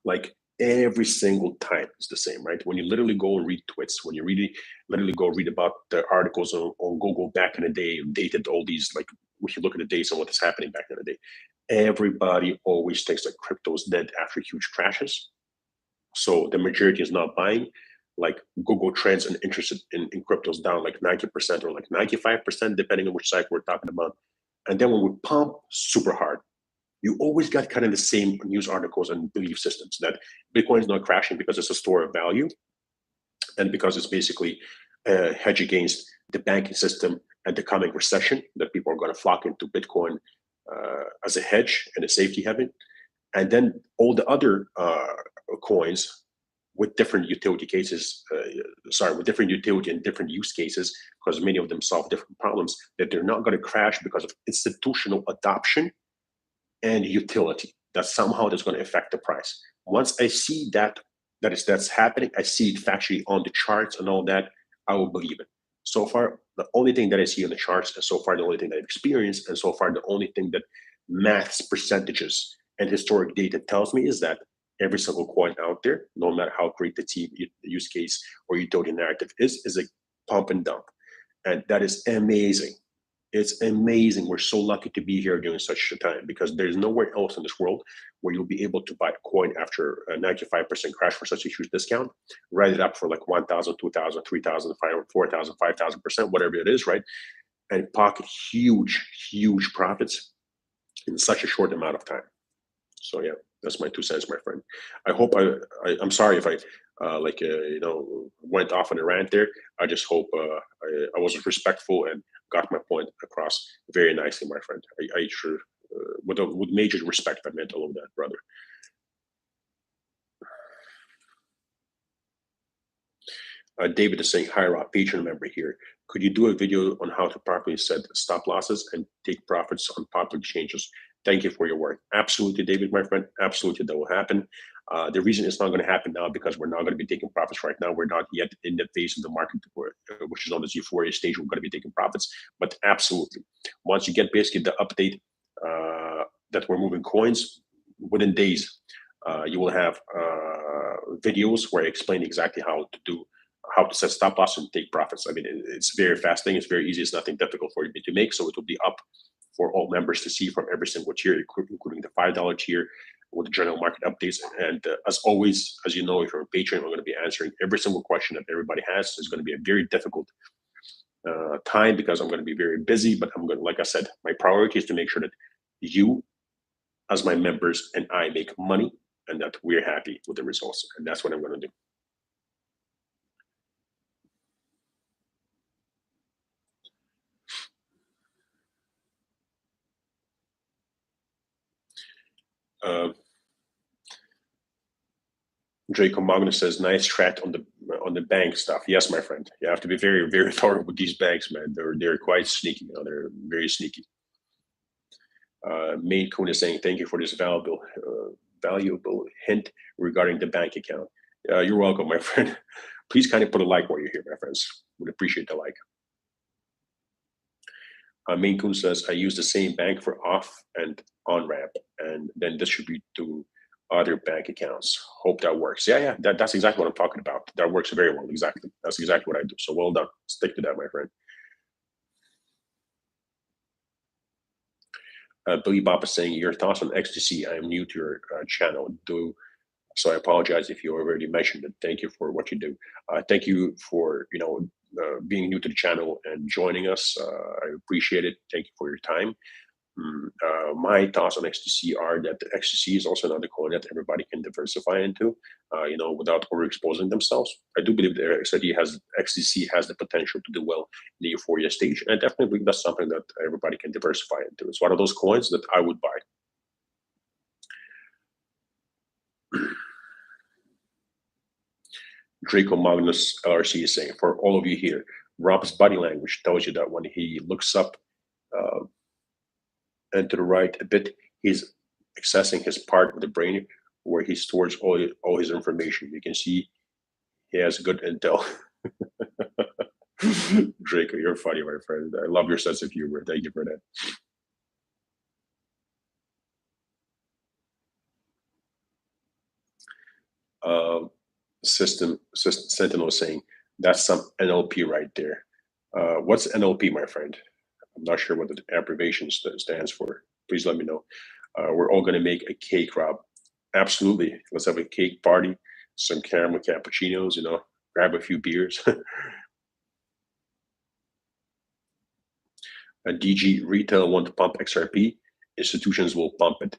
Like every single time is the same, right? When you literally go and read tweets, when you really literally go read about the articles on Google back in the day, dated all these, like we should look at the dates and what is happening back in the day. Everybody always thinks that crypto is dead after huge crashes. So the majority is not buying. Like Google Trends and interest in crypto is down like 90% or like 95%, depending on which cycle we're talking about. And then when we pump super hard, you always got kind of the same news articles and belief systems that Bitcoin is not crashing because it's a store of value and because it's basically a hedge against the banking system and the coming recession, that people are going to flock into Bitcoin as a hedge and a safety haven. And then all the other coins with different utility cases, with different utility and different use cases, because many of them solve different problems, that they're not going to crash because of institutional adoption and utility, that somehow that's going to affect the price. Once I see that's happening, I see it factually on the charts and all that, I will believe it. So far, the only thing that I see on the charts, and so far the only thing that I've experienced, and so far the only thing that maths, percentages, and historic data tells me is that every single coin out there, no matter how great the team, use case, or utility narrative is a pump and dump. And that is amazing. It's amazing. We're so lucky to be here during such a time because there's nowhere else in this world where you'll be able to buy a coin after a 95% crash for such a huge discount, write it up for like 1,000, 2,000, 3,000, 4,000, 5,000%, whatever it is, right? And pocket huge, huge profits in such a short amount of time. So yeah, that's my 2 cents, my friend. I hope I'm sorry if I went off on a rant there. I just hope I was respectful and got my point across very nicely, my friend. I sure with major respect, I meant all of that, brother. David is saying, hi, Rob, patron member here. Could you do a video on how to properly set stop losses and take profits on popular exchanges? Thank you for your work. Absolutely, David, my friend. Absolutely, that will happen. The reason it's not going to happen now because we're not going to be taking profits right now. We're not yet in the phase of the market which is on this euphoria stage. We're going to be taking profits, but absolutely, once you get basically the update that we're moving coins within days, you will have videos where I explain exactly how to set stop loss and take profits. I mean, it's very fast thing. It's very easy. It's nothing difficult for you to make. So it will be up for all members to see from every single tier, including the $5 tier with the general market updates. And as always, as you know, if you're a patron, I'm going to be answering every single question that everybody has. It's going to be a very difficult time because I'm going to be very busy, but I'm going to, like I said, my priority is to make sure that you, as my members, and I make money and that we're happy with the results. And that's what I'm going to do. Uh, Draco Magnus says, "Nice chat on the bank stuff." Yes, my friend. You have to be very, very thorough with these banks, man. They're quite sneaky. You know, they're very sneaky. Main Kun is saying, "Thank you for this valuable hint regarding the bank account." You're welcome, my friend. Please kind of put a like while you're here, my friends. Would appreciate the like. Main Kun says, "I use the same bank for off and on ramp, and then distribute to other bank accounts. Hope that works." Yeah, yeah, that's exactly what I'm talking about. That works very well. Exactly. That's exactly what I do. So well done. Stick to that, my friend. Billy Bob is saying, "Your thoughts on XTC? I am new to your channel. So I apologize if you already mentioned it. Thank you for what you do. Thank you for being new to the channel and joining us. I appreciate it. Thank you for your time. My thoughts on XTC are that the XTC is also another coin that everybody can diversify into, without overexposing themselves. I do believe that XTC has the potential to do well in the euphoria stage, and I definitely believe that's something that everybody can diversify into. It's one of those coins that I would buy. Draco Magnus LRC is saying, "For all of you here, Rob's body language tells you that when he looks up uh, and to the right a bit, he's accessing his part of the brain where he stores all his information. You can see he has good intel." Draco, you're funny, my friend. I love your sense of humor. Thank you for that. Sentinel saying, "That's some NLP right there." What's NLP, my friend? I'm not sure what the abbreviation stands for. Please let me know. We're all going to make a cake, Rob. Absolutely. Let's have a cake party, some caramel cappuccinos, grab a few beers. A DG retail want to pump XRP, institutions will pump it.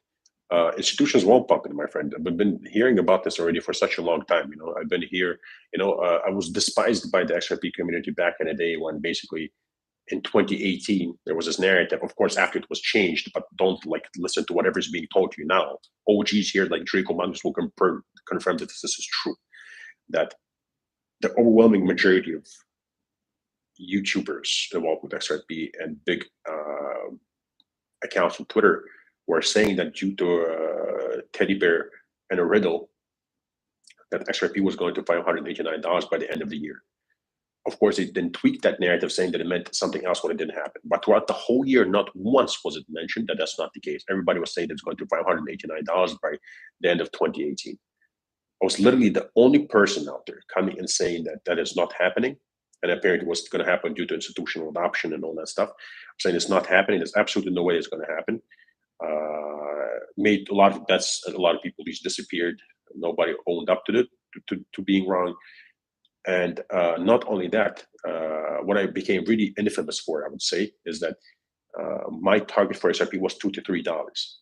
Institutions won't pump it, my friend. I've been hearing about this already for such a long time. I've been here. I was despised by the XRP community back in the day when basically in 2018 there was this narrative. Of course, after it was changed, but don't listen to whatever is being told to you now. OGs here like Draco Magnus will confirm that this is true. That the overwhelming majority of YouTubers involved with XRP and big accounts on Twitter were saying that due to a teddy bear and a riddle, that XRP was going to $589 by the end of the year. Of course, they then tweaked that narrative saying that it meant something else when it didn't happen. But throughout the whole year, not once was it mentioned that that's not the case. Everybody was saying that it's going to $589 by the end of 2018. I was literally the only person out there coming and saying that that is not happening. And apparently it was going to happen due to institutional adoption and all that stuff. I'm saying it's not happening. There's absolutely no way it's going to happen. Made a lot of bets, and a lot of people just disappeared. Nobody owned up to it, to being wrong. And not only that, what I became really infamous for, I would say, is that my target for XRP was $2 to $3,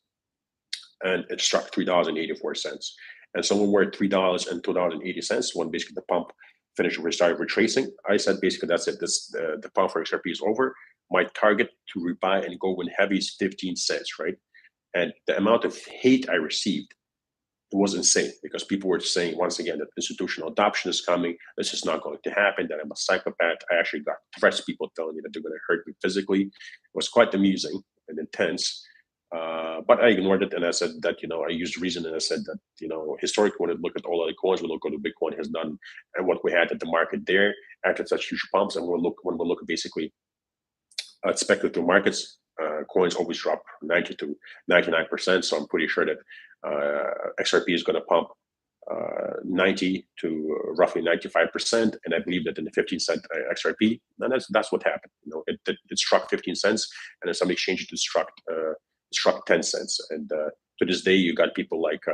and it struck $3.84. And so when we're at $3 and $2.80, when basically the pump finished, we started retracing. I said basically that's it. The pump for XRP is over. My target to rebuy and go in heavy is 15 cents, right? And the amount of hate I received, it was insane, because people were saying once again that institutional adoption is coming. This is not going to happen. That I'm a psychopath. I actually got threats, people telling me that they're going to hurt me physically. It was quite amusing and intense. But I ignored it, and I said that I used reason, and I said that historically, when we look at all other coins, we look at what Bitcoin has done and what we had at the market there after such huge pumps, and when we look basically at speculative markets, coins always drop 90 to 99%. So I'm pretty sure that XRP is going to pump 90 to roughly 95%, and I believe that in the 15-cent XRP, and that's what happened. It struck 15 cents, and in some exchanges it struck 10 cents. And to this day, you got people like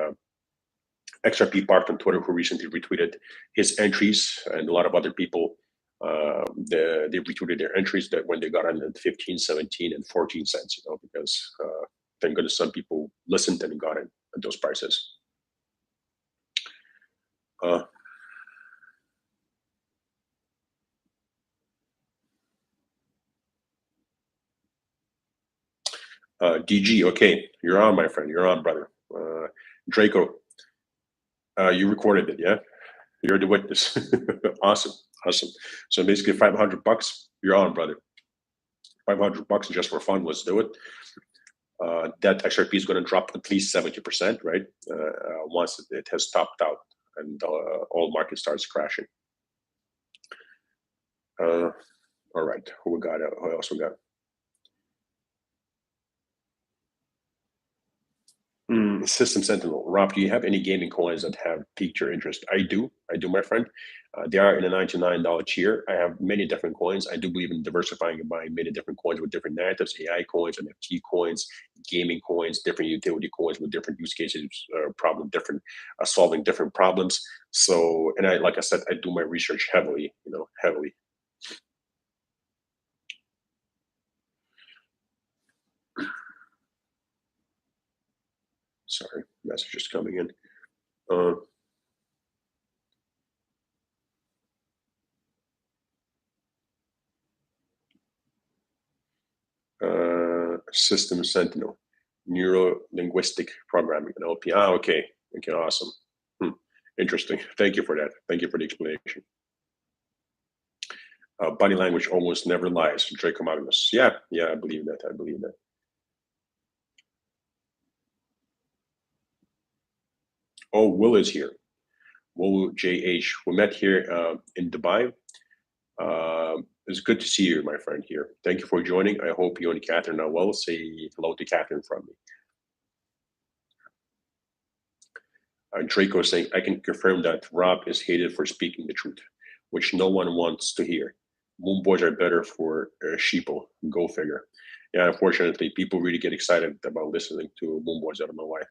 XRP Park on Twitter who recently retweeted his entries, and a lot of other people. They retweeted their entries that when they got on at 15, 17, and 14 cents, because thank goodness some people listened and got in at those prices. Uh, DG, okay, you're on, my friend. You're on, brother. Draco, you recorded it, yeah? You're the witness. Awesome, awesome. So basically, $500. You're on, brother. $500 just for fun. Let's do it. That XRP is going to drop at least 70%, right? Once it has topped out and all market starts crashing. All right, who we got? Who else we got? System Sentinel. Rob, do you have any gaming coins that have piqued your interest? I do, my friend. They are in a $99 tier. I have many different coins. I do believe in diversifying and buying many different coins with different narratives, AI coins, NFT coins, gaming coins, different utility coins with different use cases, solving different problems. So, and like I said, I do my research heavily, heavily. Sorry, messages coming in. Uh, System Sentinel, neuro linguistic programming, NLP. Ah, okay, okay, awesome. Interesting. Thank you for that. Thank you for the explanation. Body language almost never lies. Draco Magnus. Yeah, yeah, I believe that. I believe that. Oh, Will is here. Will JH. We met here in Dubai. It's good to see you, my friend. Here. Thank you for joining. I hope you and Catherine are well. Say hello to Catherine from me. Draco is saying, I can confirm that Rob is hated for speaking the truth, which no one wants to hear. Moon boys are better for sheeple. Go figure. Yeah, unfortunately, people really get excited about listening to moon boys. I don't know why.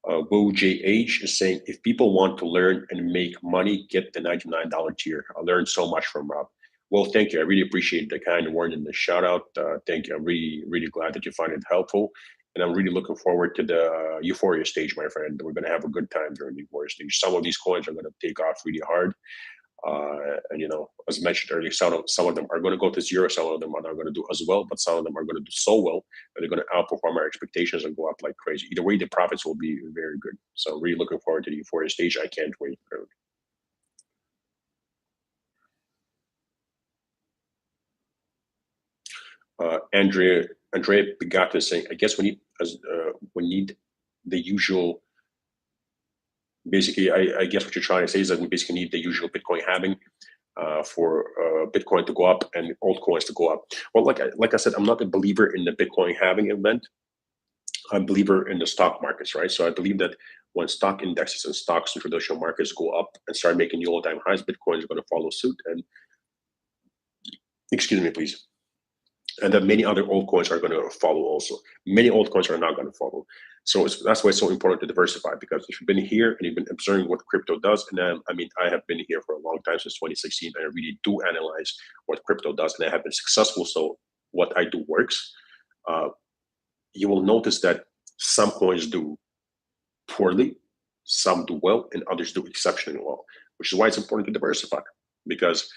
Wu JH is saying, if people want to learn and make money, get the $99 tier. I learned so much from Rob. Well, thank you. I really appreciate the kind word and the shout out. Thank you. I'm really, really glad that you find it helpful. And I'm really looking forward to the euphoria stage, my friend. We're going to have a good time during the euphoria stage. Some of these coins are going to take off really hard. And as mentioned earlier, some of them are going to go to zero. Some of them are not going to do as well, but some of them are going to do so well that they're going to outperform our expectations and go up like crazy. Either way, the profits will be very good. So, really looking forward to the euphoria stage. I can't wait. Andrea Begata is saying, I guess we need the usual. Basically, I guess what you're trying to say is that we basically need the usual Bitcoin halving for Bitcoin to go up and altcoins to go up. Well, like I said, I'm not a believer in the Bitcoin halving event. I'm a believer in the stock markets, right? So I believe that when stock indexes and stocks and traditional markets go up and start making new all-time highs, Bitcoin is going to follow suit. And excuse me, please. And that many other altcoins are going to follow also. Many altcoins are not going to follow. So that's why it's so important to diversify, because if you've been here and you've been observing what crypto does, and I have been here for a long time, since 2016, and I really do analyze what crypto does, and I have been successful. So what I do works. You will notice that some coins do poorly, some do well, and others do exceptionally well, which is why it's important to diversify. Because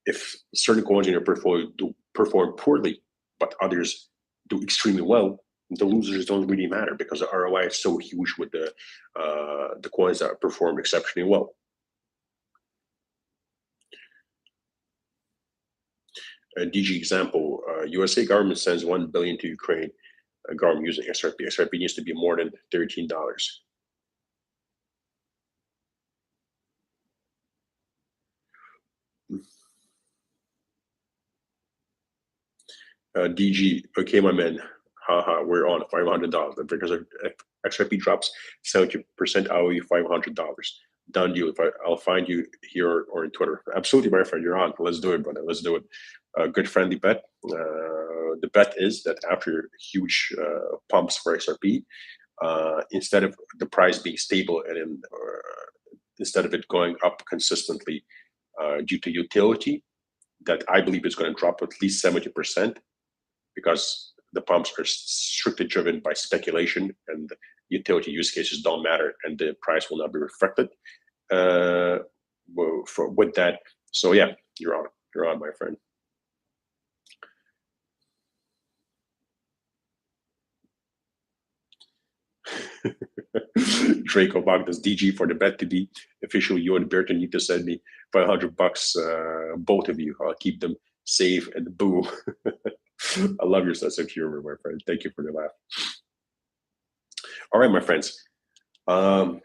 if certain coins in your portfolio do perform poorly, but others do extremely well, the losers don't really matter because the ROI is so huge with the coins that perform exceptionally well. A DG example: USA government sends $1 billion to Ukraine. Government using XRP. XRP needs to be more than $13. DG, okay, my man. Haha, we're on $500. Because if XRP drops 70% ROE, $500. Done deal. I'll find you here or in Twitter. Absolutely, my friend. You're on. Let's do it, brother. Let's do it. Good friendly bet. The bet is that after huge pumps for XRP, instead of the price being stable and instead of it going up consistently due to utility, that I believe is going to drop at least 70%, because the pumps are strictly driven by speculation and utility use cases don't matter, and the price will not be reflected uh, with that. So yeah, you're on, my friend. Draco Bogdan's DG for the bet to be official. You and Bertrand need to send me $500, both of you. I'll keep them safe and boo. I love your sense of humor, my friend. Thank you for the laugh. All right, my friends. Um,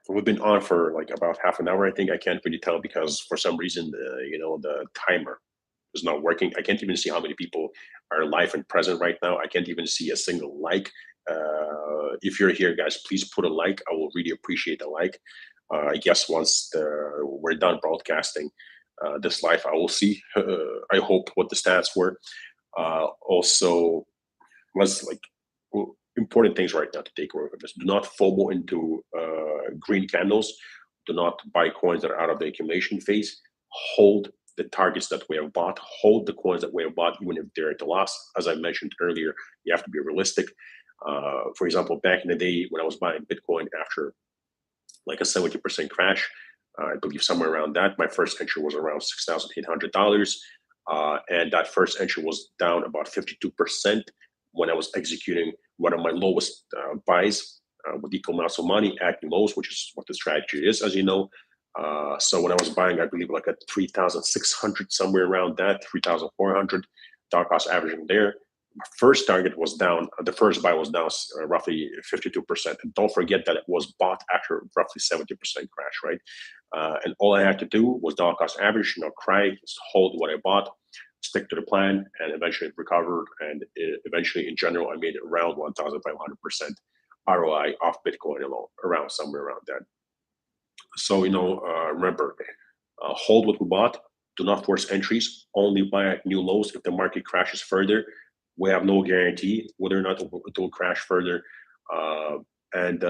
we've been on for like about half an hour. I think I can't really tell because for some reason, the timer is not working. I can't even see how many people are live and present right now. I can't even see a single like. If you're here, guys, please put a like. I will really appreciate a like. I guess once we're done broadcasting this live, I will see. I hope what the stats were. Also, let's like important things right now to take away from this. Do not FOMO into green candles. Do not buy coins that are out of the accumulation phase. Hold the targets that we have bought. Hold the coins that we have bought, even if they're at a loss. As I mentioned earlier, you have to be realistic. For example, back in the day when I was buying Bitcoin after like a 70% crash, I believe somewhere around that, my first entry was around $6,800. And that first entry was down about 52% when I was executing one of my lowest buys with equal amounts of money at lows, which is what the strategy is, as you know. So when I was buying, I believe like at 3,600, somewhere around that, 3,400, dollar cost averaging there. My first target was down, the first buy was down roughly 52%. And don't forget that it was bought after roughly 70% crash, right? And all I had to do was dollar cost average, cry, just hold what I bought, stick to the plan, and eventually it recovered. And eventually, in general, I made it around 1,500% ROI off Bitcoin alone, around somewhere around that. So, remember, hold what we bought. Do not force entries. Only buy at new lows if the market crashes further. We have no guarantee whether or not it will crash further. And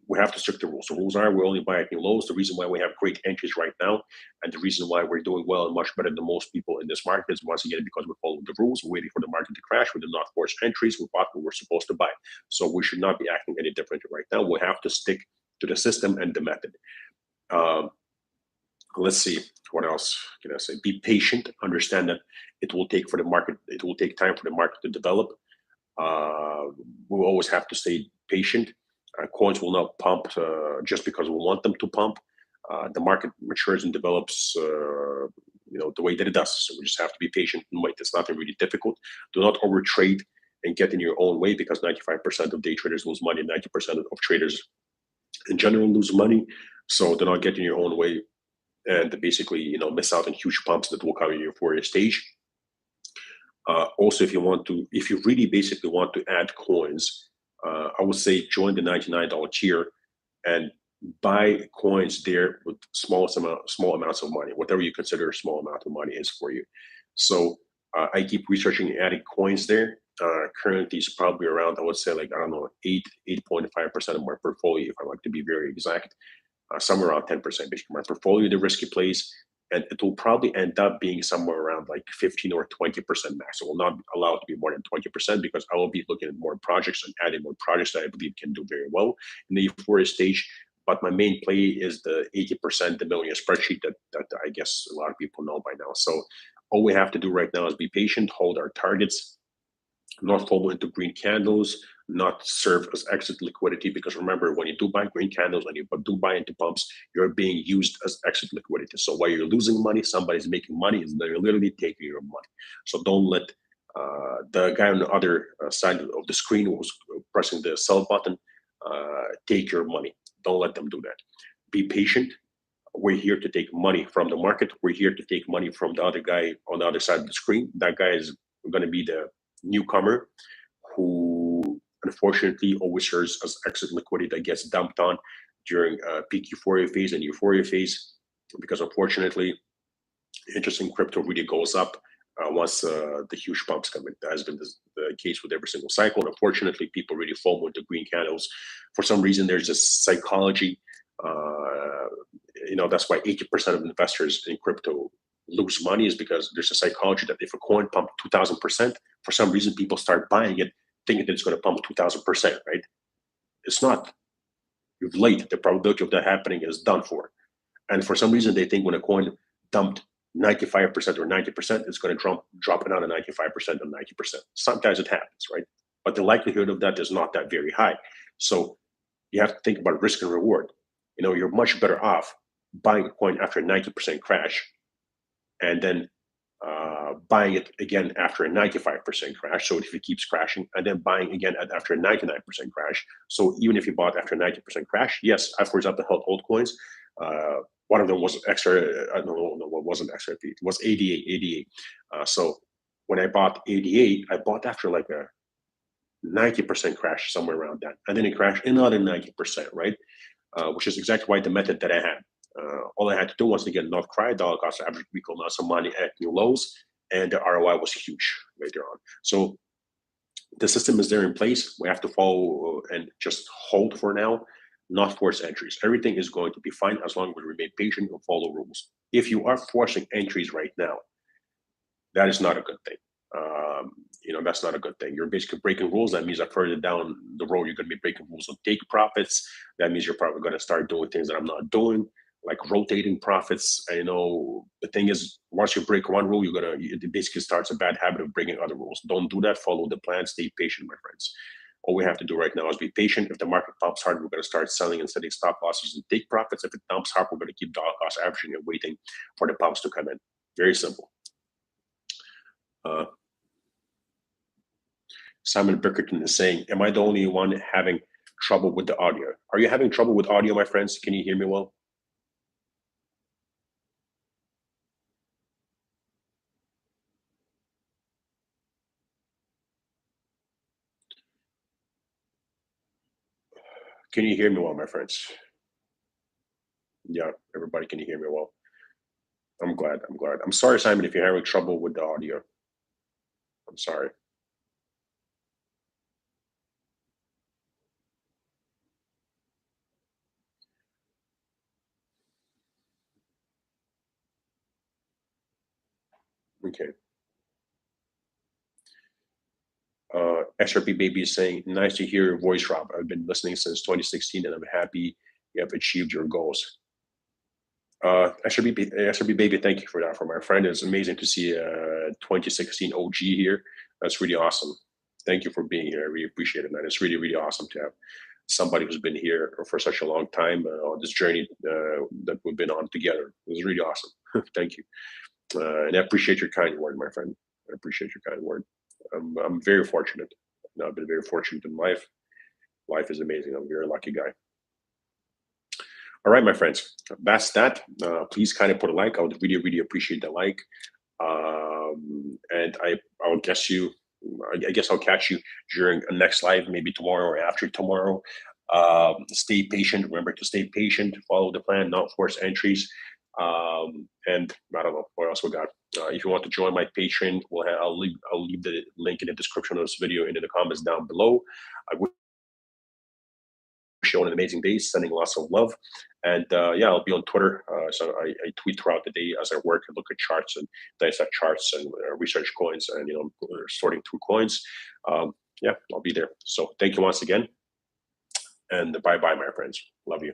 we have to stick to rules. The rules are we only buy at new lows. The reason why we have great entries right now, and the reason why we're doing well and much better than most people in this market is once again because we follow the rules. We're waiting for the market to crash. We did not force entries. We bought what we're supposed to buy. So we should not be acting any different right now. We have to stick to the system and the method. Um, let's see, what else can I say? Be patient. Understand that it will take time for the market to develop. We'll always have to stay patient. Coins will not pump just because we want them to pump. The market matures and develops, the way that it does. So we just have to be patient and wait. It's nothing really difficult. Do not overtrade and get in your own way because 95% of day traders lose money. 90% of traders in general lose money. So do not get in your own way and basically, miss out on huge pumps that will come in your Fourier stage. Also, if you really basically want to add coins, I would say join the $99 tier and buy coins there with small amounts of money, whatever you consider a small amount of money is for you. So I keep researching and adding coins there. Currently, it's probably around, I would say, 8.5% of my portfolio, if I like to be very exact. Somewhere around 10%, basically my portfolio, the risky plays, and it will probably end up being somewhere around 15 or 20% max. It will not allow it to be more than 20% because I will be looking at more projects and adding more projects that I believe can do very well in the euphoria stage. But my main play is the 80%, the millionaire spreadsheet that I guess a lot of people know by now. So all we have to do right now is be patient, hold our targets, not fall into green candles, not serve as exit liquidity. Because remember, when you do buy green candles and you do buy into pumps, you're being used as exit liquidity. So while you're losing money, somebody's making money, and they're literally taking your money. So don't let the guy on the other side of the screen who's pressing the sell button take your money. Don't let them do that. Be patient. We're here to take money from the market. We're here to take money from the other guy on the other side of the screen. That guy is going to be the newcomer who unfortunately always serves as exit liquidity that gets dumped on during peak euphoria phase and euphoria phase, because unfortunately interest in crypto really goes up once the huge pumps come in. That has been the case with every single cycle. And unfortunately, people really FOMO into green candles. For some reason, there's this psychology. That's why 80% of investors in crypto lose money, is because there's a psychology that if a coin pumped 2,000%, for some reason people start buying it, thinking that it's going to pump 2,000%, right? It's not. You've late. The probability of that happening is done for. And for some reason, they think when a coin dumped 95% or 90%, it's going to drop it down to 95% or 90%. Sometimes it happens, right? But the likelihood of that is not that very high. So you have to think about risk and reward. You're much better off buying a coin after a 90% crash and then buying it again after a 95% crash. So if it keeps crashing, and then buying again after a 99% crash. So even if you bought after a 90% crash, yes, I, for example, held altcoins. One of them was extra. No, it wasn't XRP. It was ADA. So when I bought ADA, I bought after like a 90% crash, somewhere around that, and then it crashed another 90%, right? Which is exactly why the method that I had. All I had to do, once again, not cry, dollar cost average weekly amounts of money at new lows, and the ROI was huge later on. So the system is there in place. We have to follow and just hold for now, not force entries. Everything is going to be fine as long as we remain patient and follow rules. If you are forcing entries right now, that is not a good thing. That's not a good thing. You're basically breaking rules. That means that further down the road, you're going to be breaking rules on take profits. That means you're probably going to start doing things that I'm not doing, like rotating profits. The thing is, once you break one rule, it basically starts a bad habit of breaking other rules. Don't do that. Follow the plan. Stay patient, my friends. All we have to do right now is be patient. If the market pumps hard, we're going to start selling and setting stop losses and take profits. If it dumps hard, we're going to keep dollar cost averaging and waiting for the pumps to come in. Very simple. Simon Bickerton is saying, am I the only one having trouble with the audio? Are you having trouble with audio, my friends? Can you hear me well? Can you hear me well, my friends? Yeah, everybody, can you hear me well? I'm glad. I'm sorry, Simon, if you're having trouble with the audio. I'm sorry. Okay. SRP Baby is saying, nice to hear your voice, Rob. I've been listening since 2016 and I'm happy you have achieved your goals. SRP Baby, thank you for that. For my friend, it's amazing to see a 2016 OG here. That's really awesome. Thank you for being here. I really appreciate it, man. It's really, really awesome to have somebody who's been here for such a long time on this journey that we've been on together. It was really awesome. Thank you. And I appreciate your kind word, my friend. I appreciate your kind word. I'm very fortunate. I've been very fortunate in life. Life is amazing. I'm a very lucky guy. All right, my friends, that's that. Please kind of put a like. I would really, really appreciate the like. And I'll guess you. I guess I'll catch you during a next live, maybe tomorrow or after tomorrow. Stay patient. Remember to stay patient. Follow the plan. Not force entries. And I don't know what else we got. If you want to join my Patreon, I'll leave the link in the description of this video and in the comments down below. I wish you an amazing day. Sending lots of love. And yeah, I'll be on Twitter. So I tweet throughout the day as I work and look at charts and dissect charts and research coins and sorting through coins. Yeah, I'll be there. So thank you once again, and bye bye, my friends. Love you.